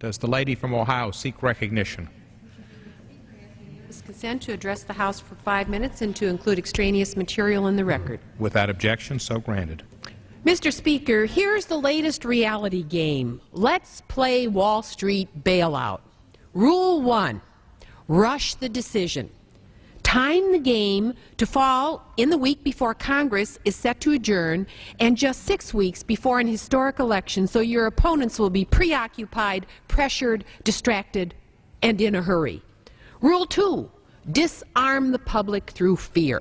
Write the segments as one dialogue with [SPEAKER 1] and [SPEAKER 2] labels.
[SPEAKER 1] Does the lady from Ohio seek recognition?
[SPEAKER 2] Consent to address the House for 5 minutes and to include extraneous material in the record.
[SPEAKER 1] Without objection, so granted.
[SPEAKER 3] Mr. Speaker, here's the latest reality game. Let's play Wall Street bailout. Rule 1, rush the decision. Time the game to fall in the week before Congress is set to adjourn and just 6 weeks before an historic election, so your opponents will be preoccupied, pressured, distracted, and in a hurry. Rule 2, disarm the public through fear.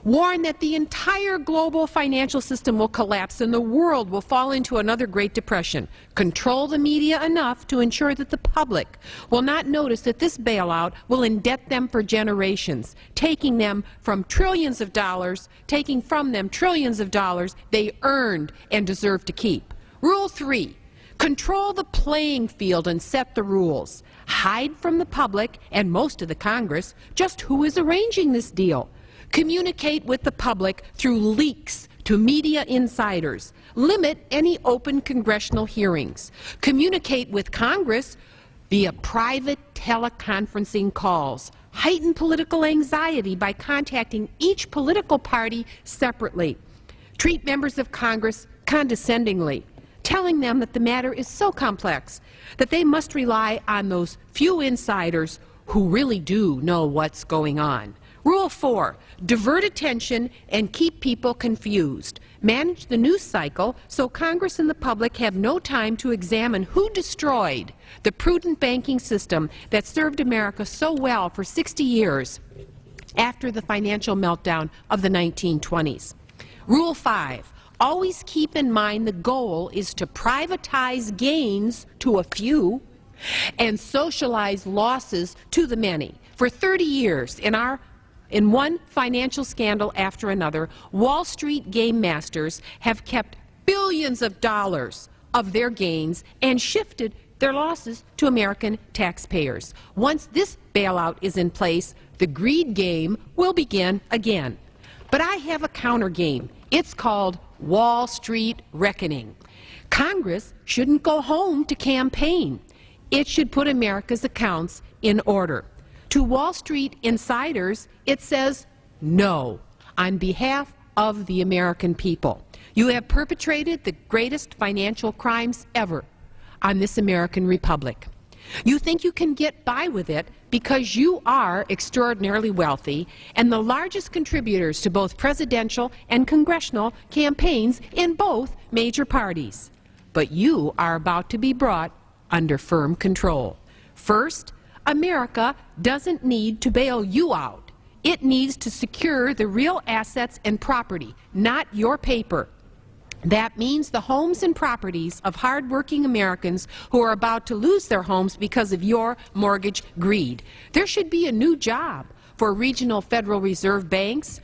[SPEAKER 3] Warn that the entire global financial system will collapse and the world will fall into another Great Depression. Control the media enough to ensure that the public will not notice that this bailout will indebt them for generations, taking from them trillions of dollars they earned and deserve to keep. Rule 3, control the playing field and set the rules. Hide from the public and most of the Congress just who is arranging this deal. Communicate with the public through leaks to media insiders. Limit any open congressional hearings. Communicate with Congress via private teleconferencing calls. Heighten political anxiety by contacting each political party separately. Treat members of Congress condescendingly, telling them that the matter is so complex that they must rely on those few insiders who really do know what's going on. Rule 4, divert attention and keep people confused. Manage the news cycle so Congress and the public have no time to examine who destroyed the prudent banking system that served America so well for 60 years after the financial meltdown of the 1920s. Rule 5, always keep in mind the goal is to privatize gains to a few and socialize losses to the many. For 30 years, in one financial scandal after another, Wall Street game masters have kept billions of dollars of their gains and shifted their losses to American taxpayers. Once this bailout is in place, the greed game will begin again. But I have a counter game. It's called Wall Street reckoning. Congress shouldn't go home to campaign. It should put America's accounts in order. To Wall Street insiders, it says no on behalf of the American people. You have perpetrated the greatest financial crimes ever on this American republic. You think you can get by with it because you are extraordinarily wealthy and the largest contributors to both presidential and congressional campaigns in both major parties. But you are about to be brought under firm control. First, America doesn't need to bail you out. It needs to secure the real assets and property, not your paper. That means the homes and properties of hardworking Americans who are about to lose their homes because of your mortgage greed. There should be a new job for regional Federal Reserve banks.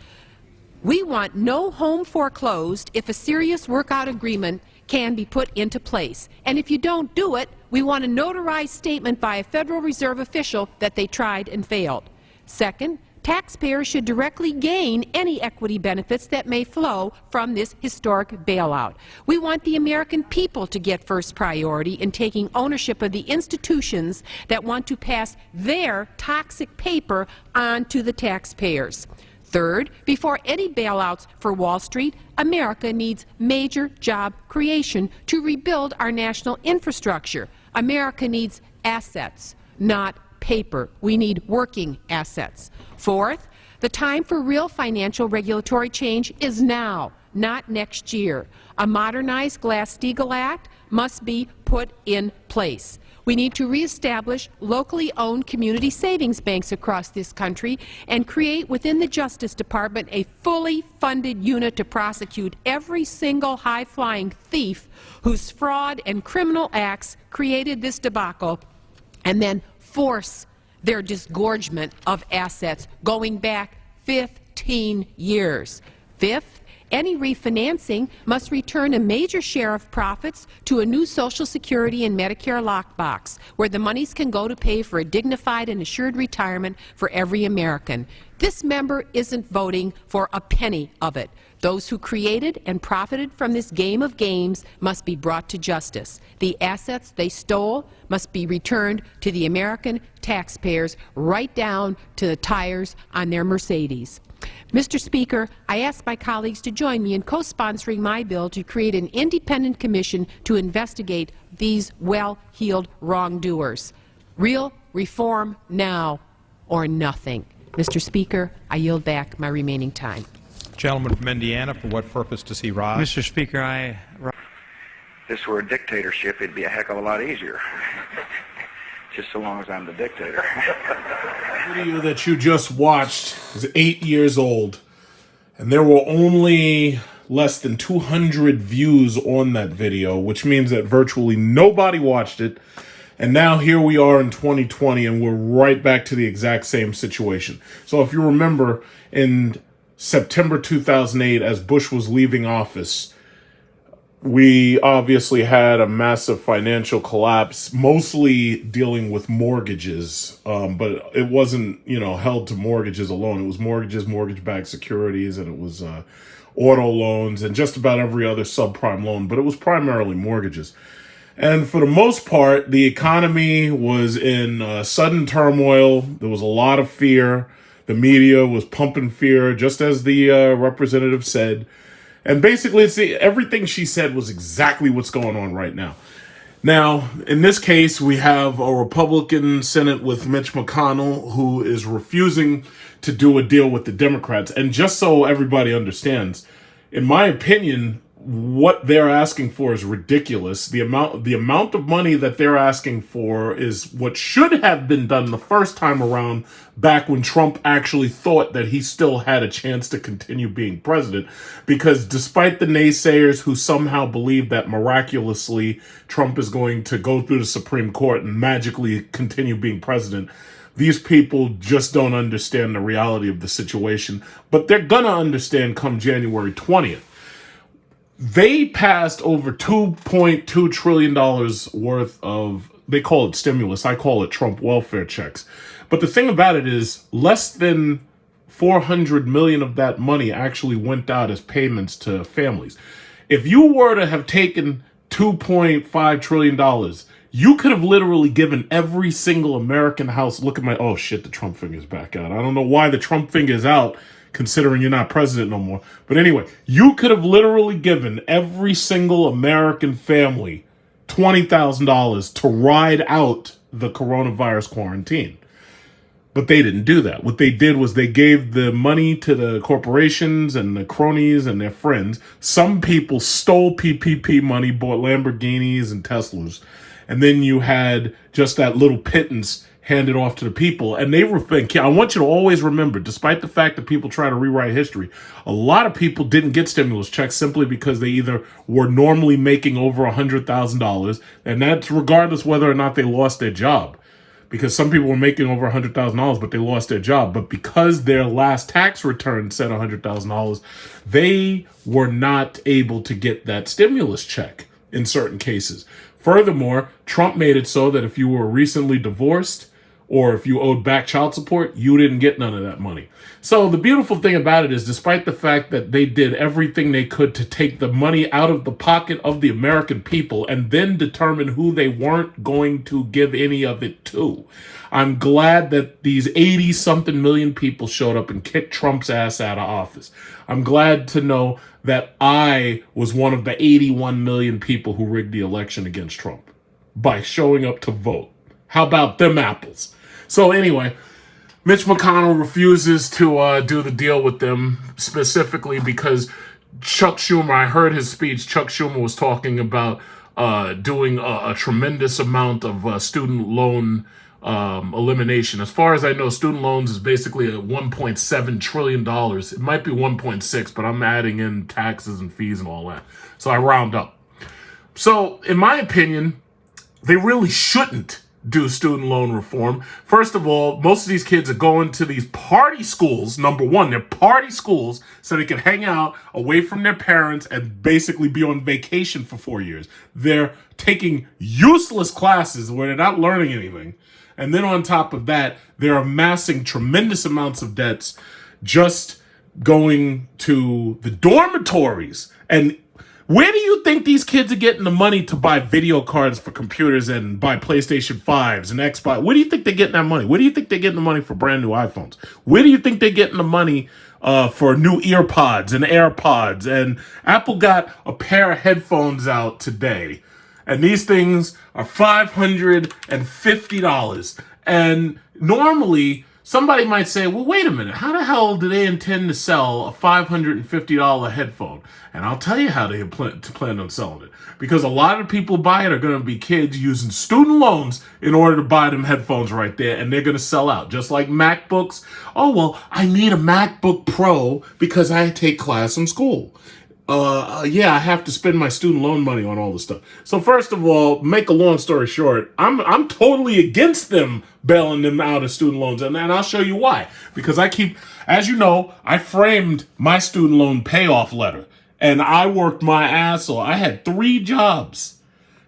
[SPEAKER 3] We want no home foreclosed if a serious workout agreement can be put into place. And if you don't do it, we want a notarized statement by a Federal Reserve official that they tried and failed. Second, taxpayers should directly gain any equity benefits that may flow from this historic bailout. We want the American people to get first priority in taking ownership of the institutions that want to pass their toxic paper on to the taxpayers. Third, before any bailouts for Wall Street, America needs major job creation to rebuild our national infrastructure. America needs assets, not paper. We need working assets. Fourth, the time for real financial regulatory change is now, not next year. A modernized Glass-Steagall Act must be put in place. We need to reestablish locally owned community savings banks across this country and create within the Justice Department a fully funded unit to prosecute every single high-flying thief whose fraud and criminal acts created this debacle, and then force their disgorgement of assets going back 15 years. Fifth, Any refinancing must return a major share of profits to a new Social Security and Medicare lockbox, where the monies can go to pay for a dignified and assured retirement for every American. This member isn't voting for a penny of it. Those who created and profited from this game of games must be brought to justice. The assets they stole must be returned to the American taxpayers, right down to the tires on their Mercedes. Mr. Speaker, I ask my colleagues to join me in co-sponsoring my bill to create an independent commission to investigate these well-heeled wrongdoers. Real reform now or nothing. Mr. Speaker, I yield back my remaining time.
[SPEAKER 1] Gentleman from Indiana, for what purpose does he rise?
[SPEAKER 4] Mr. Speaker,
[SPEAKER 5] If this were a dictatorship, it'd be a heck of a lot easier. Just so long as I'm the dictator.
[SPEAKER 6] The video that you just watched is 8 years old, and there were only less than 200 views on that video, which means that virtually nobody watched it. And now here we are in 2020, and we're right back to the exact same situation. So if you remember, in September 2008, as Bush was leaving office, we obviously had a massive financial collapse, mostly dealing with mortgages, but it wasn't, held to mortgages alone. It was mortgages, mortgage-backed securities, and it was auto loans, and just about every other subprime loan, but it was primarily mortgages. And for the most part, the economy was in sudden turmoil. There was a lot of fear. The media was pumping fear, just as the representative said. And basically, everything she said was exactly what's going on right now. Now, in this case, we have a Republican Senate with Mitch McConnell who is refusing to do a deal with the Democrats. And just so everybody understands, in my opinion, what they're asking for is ridiculous. The amount of money that they're asking for is what should have been done the first time around, back when Trump actually thought that he still had a chance to continue being president. Because despite the naysayers who somehow believe that miraculously Trump is going to go through the Supreme Court and magically continue being president, these people just don't understand the reality of the situation. But they're gonna understand come January 20th. They passed over $2.2 trillion worth of, they call it stimulus, I call it Trump welfare checks. But the thing about it is, less than 400 million of that money actually went out as payments to families. If you were to have taken $2.5 trillion, you could have literally given every single American house, look at my, oh shit, the Trump finger's back out. I don't know why the Trump finger's out, considering you're not president no more. But anyway, you could have literally given every single American family $20,000 to ride out the coronavirus quarantine. But they didn't do that. What they did was they gave the money to the corporations and the cronies and their friends. Some people stole PPP money, bought Lamborghinis and Teslas. And then you had just that little pittance handed off to the people. And they were thinking, I want you to always remember, despite the fact that people try to rewrite history, a lot of people didn't get stimulus checks simply because they either were normally making over $100,000, and that's regardless whether or not they lost their job. Because some people were making over $100,000, but they lost their job. But because their last tax return said $100,000, they were not able to get that stimulus check in certain cases. Furthermore, Trump made it so that if you were recently divorced or if you owed back child support, you didn't get none of that money. So the beautiful thing about it is, despite the fact that they did everything they could to take the money out of the pocket of the American people and then determine who they weren't going to give any of it to, I'm glad that these 80-something million people showed up and kicked Trump's ass out of office. I'm glad to know that I was one of the 81 million people who rigged the election against Trump by showing up to vote. How about them apples? So anyway, Mitch McConnell refuses to do the deal with them, specifically because Chuck Schumer, I heard his speech, Chuck Schumer was talking about doing a tremendous amount of student loan elimination. As far as I know, student loans is basically a $1.7 trillion. It might be 1.6, but I'm adding in taxes and fees and all that. So I round up. So in my opinion, they really shouldn't do student loan reform. First of all, most of these kids are going to these party schools. Number one, they're party schools so they can hang out away from their parents and basically be on vacation for 4 years. They're taking useless classes where they're not learning anything. And then on top of that, they're amassing tremendous amounts of debts just going to the dormitories. And where do you think these kids are getting the money to buy video cards for computers and buy PlayStation 5s and Xbox? Where do you think they're getting that money? Where do you think they're getting the money for brand new iPhones? Where do you think they're getting the money for new EarPods and AirPods? And Apple got a pair of headphones out today, and these things are $550. And normally, somebody might say, well, wait a minute, how the hell do they intend to sell a $550 headphone? And I'll tell you how they plan on selling it. Because a lot of people buy it are going to be kids using student loans in order to buy them headphones right there, and they're going to sell out. Just like MacBooks. Oh, well, I need a MacBook Pro because I take class in school. Yeah, I have to spend my student loan money on all this stuff. So first of all, make a long story short, I'm totally against them bailing them out of student loans. And I'll show you why. Because as you know, I framed my student loan payoff letter. And I worked my ass off. I had 3 jobs.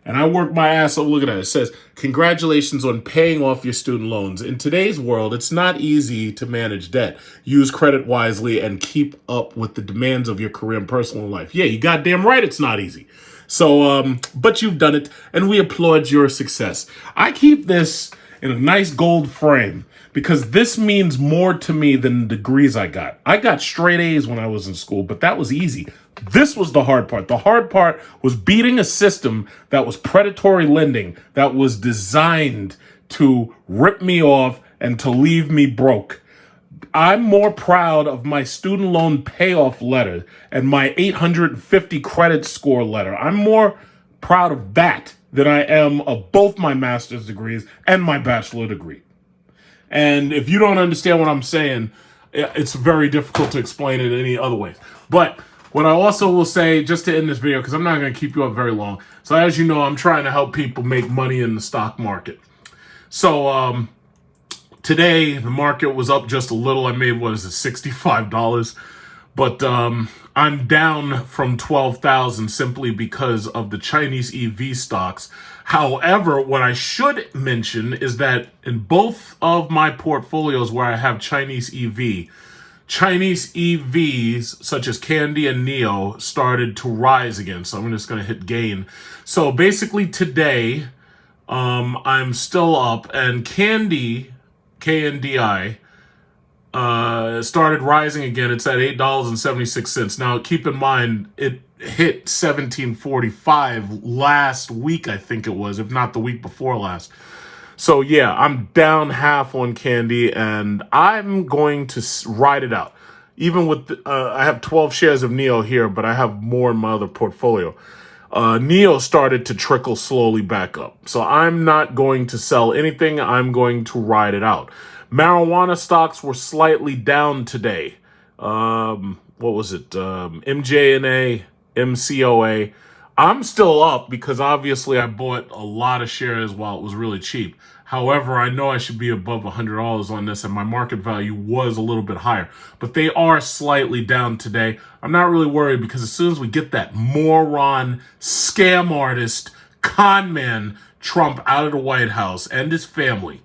[SPEAKER 6] And I worked my ass off. Look at that. It says, congratulations on paying off your student loans. In today's world, it's not easy to manage debt. Use credit wisely and keep up with the demands of your career and personal life. Yeah, you goddamn right it's not easy. So, but you've done it, and we applaud your success. I keep this in a nice gold frame because this means more to me than the degrees I got. I got straight A's when I was in school, but that was easy. This was the hard part. The hard part was beating a system that was predatory lending, that was designed to rip me off and to leave me broke. I'm more proud of my student loan payoff letter and my 850 credit score letter. I'm more proud of that than I am of both my master's degrees and my bachelor degree. And if you don't understand what I'm saying, it's very difficult to explain it any other way. But what I also will say, just to end this video, because I'm not going to keep you up very long. So as you know, I'm trying to help people make money in the stock market. So today, the market was up just a little. I made, $65? But I'm down from 12,000 simply because of the Chinese EV stocks. However, what I should mention is that in both of my portfolios where I have Chinese EVs such as Candy and NIO started to rise again. So I'm just going to hit gain. So basically today, I'm still up, and Candy, KNDI, started rising again. It's at $8.76. Now, keep in mind, it hit $17.45 last week, I think it was, if not the week before last. So yeah, I'm down half on Candy, and I'm going to ride it out. Even with, I have 12 shares of NIO here, but I have more in my other portfolio. NIO started to trickle slowly back up. So I'm not going to sell anything. I'm going to ride it out. Marijuana stocks were slightly down today. What was it? MJNA, MCOA. I'm still up because obviously I bought a lot of shares while it was really cheap. However, I know I should be above $100 on this, and my market value was a little bit higher. But they are slightly down today. I'm not really worried because as soon as we get that moron, scam artist, con man Trump out of the White House and his family,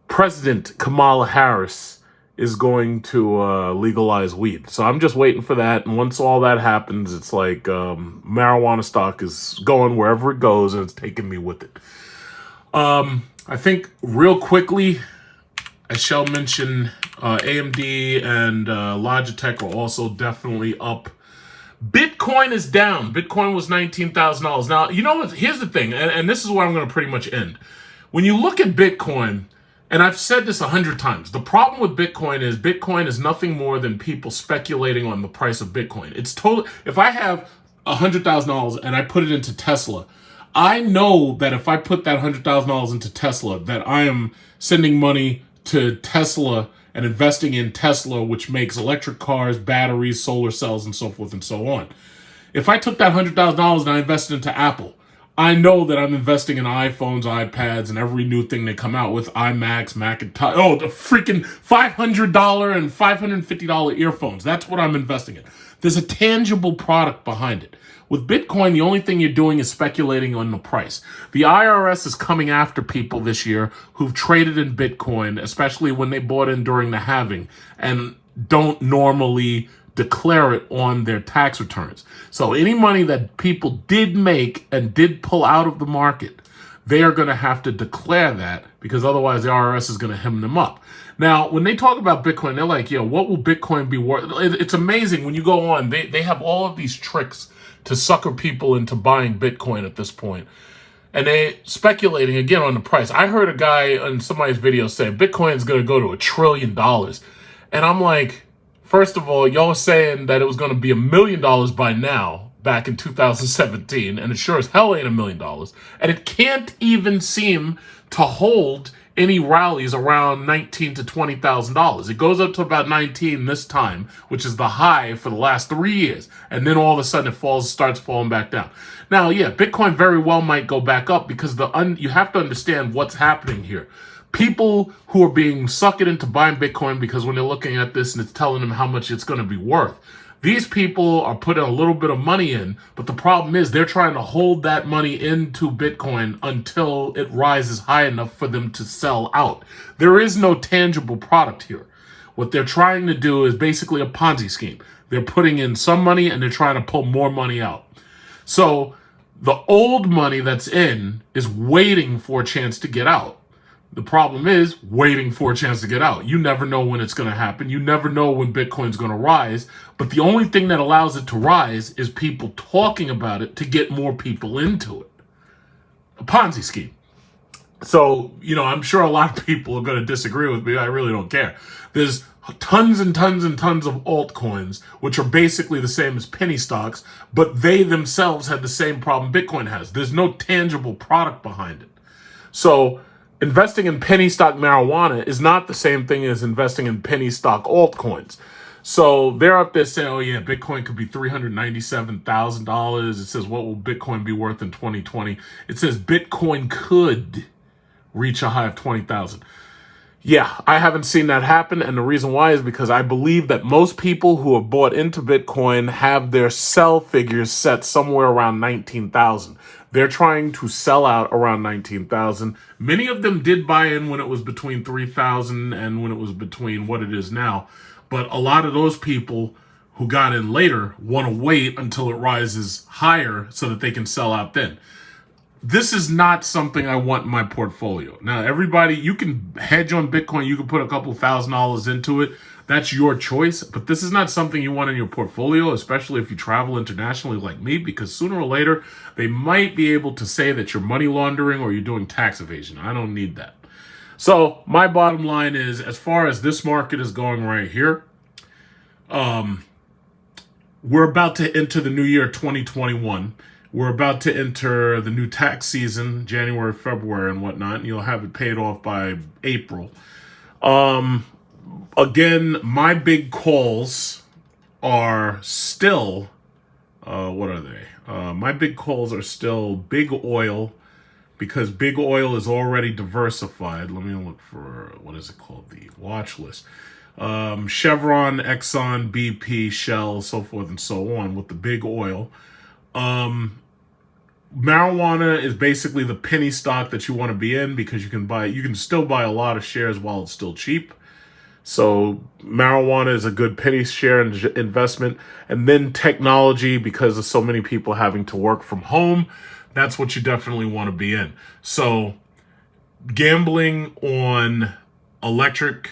[SPEAKER 6] President Kamala Harris is going to legalize weed. So I'm just waiting for that. And once all that happens, it's like marijuana stock is going wherever it goes, and it's taking me with it. I think real quickly, I shall mention AMD and Logitech are also definitely up. Bitcoin is down. Bitcoin was $19,000. Now, you know what? Here's the thing, and this is where I'm going to pretty much end. When you look at Bitcoin, and I've said this 100 times, the problem with Bitcoin is nothing more than people speculating on the price of Bitcoin. It's total. If I have $100,000 and I put it into Tesla, I know that if I put that $100,000 into Tesla, that I am sending money to Tesla and investing in Tesla, which makes electric cars, batteries, solar cells, and so forth and so on. If I took that $100,000 and I invested into Apple, I know that I'm investing in iPhones, iPads, and every new thing they come out with, iMacs, Macintosh. Oh, the freaking $500 and $550 earphones. That's what I'm investing in. There's a tangible product behind it. With Bitcoin, the only thing you're doing is speculating on the price. The IRS is coming after people this year who've traded in Bitcoin, especially when they bought in during the halving, and don't normally declare it on their tax returns. So any money that people did make and did pull out of the market, they are going to have to declare that, because otherwise the IRS is going to hem them up. Now, when they talk about Bitcoin, they're like, what will Bitcoin be worth? It's amazing when you go on. They have all of these tricks to sucker people into buying Bitcoin at this point. And they speculating again on the price. I heard a guy on somebody's video say Bitcoin is going to go to $1 trillion. And I'm like, first of all, y'all saying that it was going to be $1 million by now, back in 2017, and it sure as hell ain't $1 million. And it can't even seem to hold any rallies around $19,000 to $20,000. It goes up to about 19 this time, which is the high for the last 3 years, and then all of a sudden it starts falling back down. Now, yeah, Bitcoin very well might go back up, because you have to understand what's happening here. People who are being sucked into buying Bitcoin because when they're looking at this and it's telling them how much it's going to be worth, these people are putting a little bit of money in, but the problem is they're trying to hold that money into Bitcoin until it rises high enough for them to sell out. There is no tangible product here. What they're trying to do is basically a Ponzi scheme. They're putting in some money and they're trying to pull more money out. So the old money that's in is waiting for a chance to get out. The problem is waiting for a chance to get out. You never know when it's going to happen. You never know when Bitcoin's going to rise. But the only thing that allows it to rise is people talking about it to get more people into it. A Ponzi scheme. So, I'm sure a lot of people are going to disagree with me. I really don't care. There's tons and tons and tons of altcoins, which are basically the same as penny stocks, but they themselves had the same problem Bitcoin has. There's no tangible product behind it. So investing in penny stock marijuana is not the same thing as investing in penny stock altcoins. So they're up there saying, oh yeah, Bitcoin could be $397,000. It says, what will Bitcoin be worth in 2020? It says Bitcoin could reach a high of 20,000. Yeah, I haven't seen that happen. And the reason why is because I believe that most people who have bought into Bitcoin have their sell figures set somewhere around 19,000. They're trying to sell out around 19,000. Many of them did buy in when it was between 3,000 and when it was between what it is now. But a lot of those people who got in later want to wait until it rises higher so that they can sell out then. This is not something I want in my portfolio. Now, everybody, you can hedge on Bitcoin. You can put a couple $1,000s into it. That's your choice. But this is not something you want in your portfolio, especially if you travel internationally like me, because sooner or later, they might be able to say that you're money laundering or you're doing tax evasion. I don't need that. So my bottom line is, as far as this market is going right here, we're about to enter the new year 2021. We're about to enter the new tax season, January, February, and whatnot, and you'll have it paid off by April. Again, my big calls are still, what are they? My big calls are still big oil, because big oil is already diversified. Let me look for, what is it called? The watch list. Chevron, Exxon, BP, Shell, so forth and so on with the big oil. Marijuana is basically the penny stock that you want to be in, because you can still buy a lot of shares while it's still cheap. So marijuana is a good penny share investment. And then technology, because of so many people having to work from home, that's what you definitely want to be in. So gambling on electric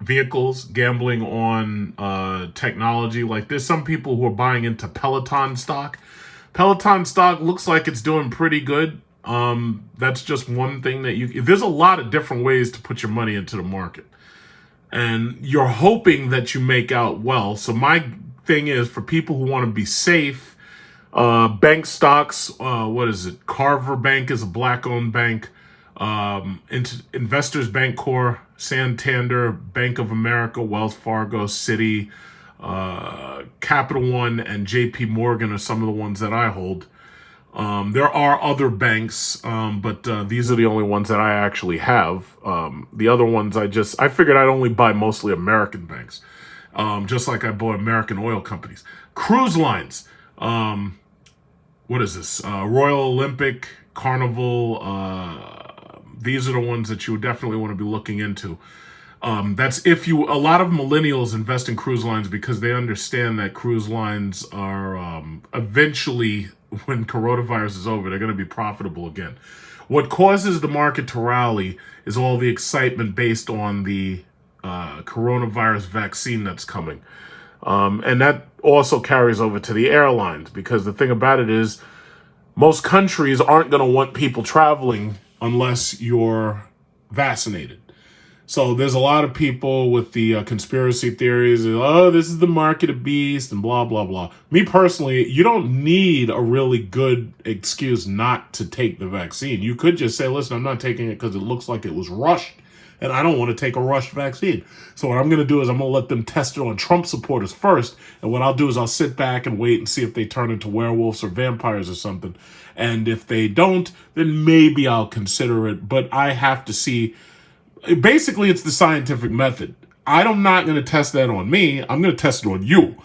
[SPEAKER 6] vehicles, gambling on technology, like there's some people who are buying into Peloton stock. Peloton stock looks like it's doing pretty good. That's just one thing that there's a lot of different ways to put your money into the market. And you're hoping that you make out well. So my thing is, for people who want to be safe, bank stocks, what is it? Carver Bank is a black-owned bank. Investors Bancorp, Santander, Bank of America, Wells Fargo, Citi, Capital One, and JP Morgan are some of the ones that I hold. There are other banks, but these are the only ones that I actually have. The other ones I figured I'd only buy mostly American banks, just like I bought American oil companies. Cruise lines. What is this? Royal Olympic, Carnival. These are the ones that you would definitely want to be looking into. That's if you, a lot of millennials invest in cruise lines because they understand that cruise lines are eventually, when coronavirus is over, they're going to be profitable again. What causes the market to rally is all the excitement based on the coronavirus vaccine that's coming. And that also carries over to the airlines, because the thing about it is most countries aren't going to want people traveling unless you're vaccinated. So there's a lot of people with the conspiracy theories, oh, this is the market of beast and blah, blah, blah. Me personally, you don't need a really good excuse not to take the vaccine. You could just say, listen, I'm not taking it because it looks like it was rushed, and I don't want to take a rushed vaccine. So what I'm going to do is I'm going to let them test it on Trump supporters first, and what I'll do is I'll sit back and wait and see if they turn into werewolves or vampires or something. And if they don't, then maybe I'll consider it, but I have to see. Basically, it's the scientific method. I'm not going to test that on me. I'm going to test it on you.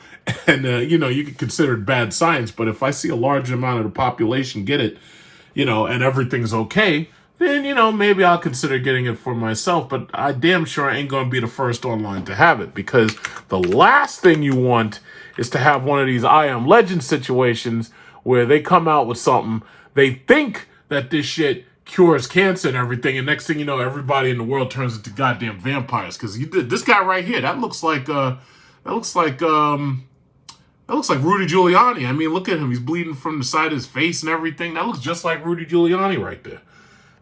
[SPEAKER 6] And, you can consider it bad science, but if I see a large amount of the population get it, and everything's okay, then, maybe I'll consider getting it for myself. But I damn sure ain't going to be the first online to have it, because the last thing you want is to have one of these I Am Legend situations where they come out with something, they think that this shit cures cancer and everything, and next thing you know, everybody in the world turns into goddamn vampires. Because this guy right here, that looks like Rudy Giuliani. I mean, look at him; he's bleeding from the side of his face and everything. That looks just like Rudy Giuliani right there.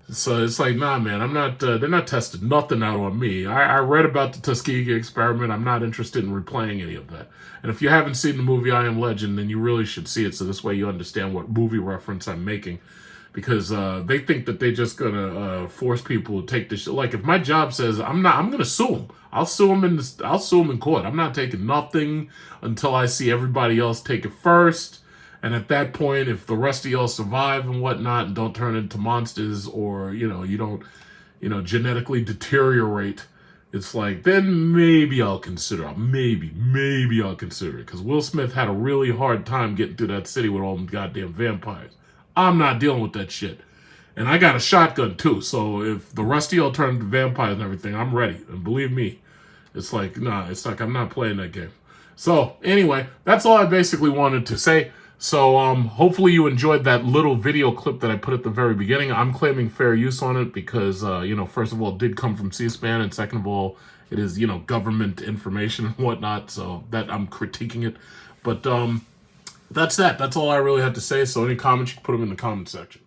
[SPEAKER 6] So it's like, nah, man, I'm not. They're not testing nothing out on me. I read about the Tuskegee experiment. I'm not interested in replaying any of that. And if you haven't seen the movie I Am Legend, then you really should see it, so this way you understand what movie reference I'm making. Because they think that they're just gonna force people to take this shit. Like, if my job says I'm gonna sue them. I'll sue them in court. I'm not taking nothing until I see everybody else take it first. And at that point, if the rest of y'all survive and whatnot and don't turn into monsters, or you don't genetically deteriorate, it's like, then maybe I'll consider it. Maybe I'll consider it. Because Will Smith had a really hard time getting through that city with all them goddamn vampires. I'm not dealing with that shit. And I got a shotgun too, so if the rest of y'all turn into vampires and everything, I'm ready. And believe me, it's like I'm not playing that game. So anyway, that's all I basically wanted to say. So hopefully you enjoyed that little video clip that I put at the very beginning. I'm claiming fair use on it because, first of all, it did come from C-SPAN, and second of all, it is, government information and whatnot, so that I'm critiquing it. But that's that. That's all I really had to say. So any comments, you can put them in the comment section.